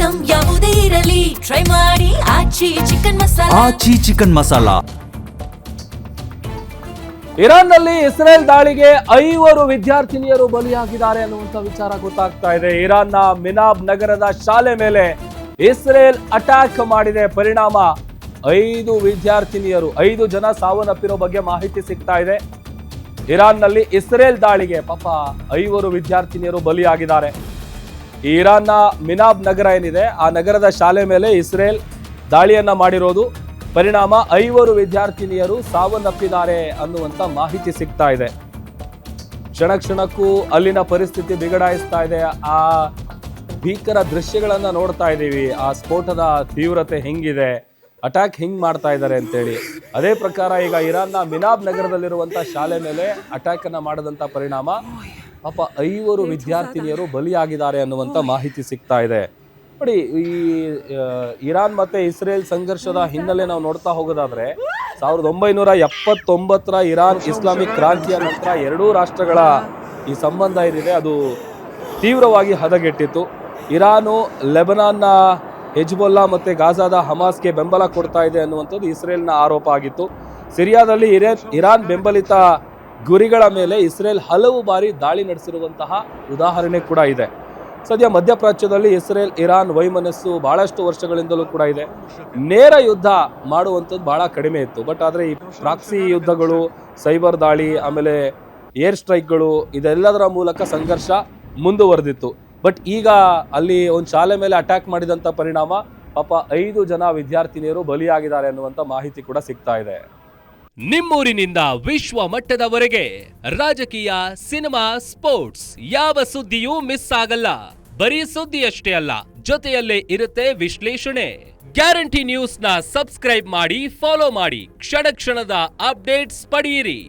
Item ಯಾವುದೇ ಇರಲಿ try ಮಾಡಿ ಆಚಿ ಚಿಕನ್ ಮಸಾಲಾ. ಆಚಿ ಚಿಕನ್ ಮಸಾಲಾ. ಇರಾನ್ನಲ್ಲಿ ಇಸ್ರೇಲ್ ದಾಳಿಗೆ 5 ವಿದ್ಯಾರ್ಥಿನಿಯರು ಬಲಿಯಾಗಿದ್ದಾರೆ ಅನ್ನುವಂತ ವಿಚಾರ ಗೊತ್ತಾಗ್ತಾ ಇದೆ. ಇರಾನ್ನ ಮಿನಾಬ್ ನಗರದ ಶಾಲೆ ಮೇಲೆ ಇಸ್ರೇಲ್ ಅಟ್ಯಾಕ್ ಮಾಡಿದೆ. ಪರಿಣಾಮ 5 ವಿದ್ಯಾರ್ಥಿನಿಯರು 5 ಜನ ಸಾವನ್ನಪ್ಪಿರೋ ಬಗ್ಗೆ ಮಾಹಿತಿ ಸಿಗ್ತಾ ಇದೆ. ಇರಾನ್ನಲ್ಲಿ ಇಸ್ರೇಲ್ ದಾಳಿಗೆ ಪಾಪ 5 ವಿದ್ಯಾರ್ಥಿನಿಯರು ಬಲಿಯಾಗಿದ್ದಾರೆ. ಇರಾನ್ನ ಮಿನಾಬ್ ನಗರ ಏನಿದೆ ಆ ನಗರದ ಶಾಲೆ ಮೇಲೆ ಇಸ್ರೇಲ್ ದಾಳಿಯನ್ನ ಮಾಡಿರೋದು. ಪರಿಣಾಮ 5 ವಿದ್ಯಾರ್ಥಿನಿಯರು ಸಾವನ್ನಪ್ಪಿದ್ದಾರೆ ಅನ್ನುವಂತ ಮಾಹಿತಿ ಸಿಗ್ತಾ ಇದೆ. ಕ್ಷಣ ಕ್ಷಣಕ್ಕೂ ಅಲ್ಲಿನ ಪರಿಸ್ಥಿತಿ ಬಿಗಡಾಯಿಸ್ತಾ ಇದೆ. ಆ ಭೀಕರ ದೃಶ್ಯಗಳನ್ನ ನೋಡ್ತಾ ಇದ್ದೀವಿ. ಆ ಸ್ಫೋಟದ ತೀವ್ರತೆ ಹೆಂಗಿದೆ, ಅಟ್ಯಾಕ್ ಹೆಂಗ್ ಮಾಡ್ತಾ ಇದ್ದಾರೆ ಅಂತೇಳಿ. ಅದೇ ಪ್ರಕಾರ ಈಗ ಇರಾನ್ನ ಮಿನಾಬ್ ನಗರದಲ್ಲಿರುವಂತ ಶಾಲೆ ಮೇಲೆ ಅಟ್ಯಾಕ್ ಅನ್ನ ಮಾಡದಂತ ಪರಿಣಾಮ ಪಾಪ 5 ವಿದ್ಯಾರ್ಥಿನಿಯರು ಬಲಿಯಾಗಿದ್ದಾರೆ ಅನ್ನುವಂತ ಮಾಹಿತಿ ಸಿಗ್ತಾ ಇದೆ. ನೋಡಿ, ಈ ಇರಾನ್ ಮತ್ತೆ ಇಸ್ರೇಲ್ ಸಂಘರ್ಷದ ಹಿನ್ನೆಲೆ ನಾವು ನೋಡ್ತಾ ಹೋಗೋದಾದ್ರೆ 1979 ಇರಾನ್ ಇಸ್ಲಾಮಿಕ್ ಕ್ರಾಂತಿಯ ನಂತರ 2 ರಾಷ್ಟ್ರಗಳ ಈ ಸಂಬಂಧ ಏನಿದೆ ಅದು ತೀವ್ರವಾಗಿ ಹದಗೆಟ್ಟಿತ್ತು. ಇರಾನು ಲೆಬನಾನ್ನ ಹೆಜ್ಬೊಲ್ಲಾ ಮತ್ತೆ ಗಾಜಾದ ಹಮಾಸ್ಗೆ ಬೆಂಬಲ ಕೊಡ್ತಾ ಇದೆ ಅನ್ನುವಂಥದ್ದು ಇಸ್ರೇಲ್ನ ಆರೋಪ ಆಗಿತ್ತು. ಸಿರಿಯಾದಲ್ಲಿ ಇರಾನ್ ಬೆಂಬಲಿತ ಗುರಿಗಳ ಮೇಲೆ ಇಸ್ರೇಲ್ ಹಲವು ಬಾರಿ ದಾಳಿ ನಡೆಸಿರುವಂತಹ ಉದಾಹರಣೆ ಕೂಡ ಇದೆ. ಸದ್ಯ ಮಧ್ಯಪ್ರಾಚ್ಯದಲ್ಲಿ ಇಸ್ರೇಲ್ ಇರಾನ್ ವೈಮನಸ್ಸು ಬಹಳಷ್ಟು ವರ್ಷಗಳಿಂದಲೂ ಕೂಡ ಇದೆ. ನೇರ ಯುದ್ಧ ಮಾಡುವಂಥದ್ದು ಬಹಳ ಕಡಿಮೆ ಇತ್ತು. ಬಟ್ ಆದರೆ ಈ ಪ್ರಾಕ್ಸಿ ಯುದ್ಧಗಳು, ಸೈಬರ್ ದಾಳಿ, ಆಮೇಲೆ ಏರ್ ಸ್ಟ್ರೈಕ್ಗಳು ಇದೆಲ್ಲದರ ಮೂಲಕ ಸಂಘರ್ಷ ಮುಂದುವರೆದಿತ್ತು. ಬಟ್ ಈಗ ಅಲ್ಲಿ ಒಂದು ಶಾಲೆ ಮೇಲೆ ಅಟ್ಯಾಕ್ ಮಾಡಿದಂಥ ಪರಿಣಾಮ ಪಾಪ 5 ಜನ ವಿದ್ಯಾರ್ಥಿನಿಯರು ಬಲಿಯಾಗಿದ್ದಾರೆ ಅನ್ನುವಂಥ ಮಾಹಿತಿ ಕೂಡ ಸಿಗ್ತಾ ಇದೆ. ನಿಮ್ಮೂರಿನಿಂದ ವಿಶ್ವ ಮಟ್ಟದವರೆಗೆ ರಾಜಕೀಯ, ಸಿನಿಮಾ, ಸ್ಪೋರ್ಟ್ಸ್ ಯಾವ ಸುದ್ದಿಯೂ ಮಿಸ್ ಆಗಲ್ಲ. ಬರೀ ಸುದ್ದಿಯಷ್ಟೇ ಅಲ್ಲ, ಜೊತೆಯಲ್ಲೇ ಇರುತ್ತೆ ವಿಶ್ಲೇಷಣೆ. ಗ್ಯಾರಂಟಿ ನ್ಯೂಸ್ ನ ಸಬ್ಸ್ಕ್ರೈಬ್ ಮಾಡಿ, ಫಾಲೋ ಮಾಡಿ, ಕ್ಷಣ ಕ್ಷಣದ ಅಪ್ಡೇಟ್ಸ್ ಪಡೆಯಿರಿ.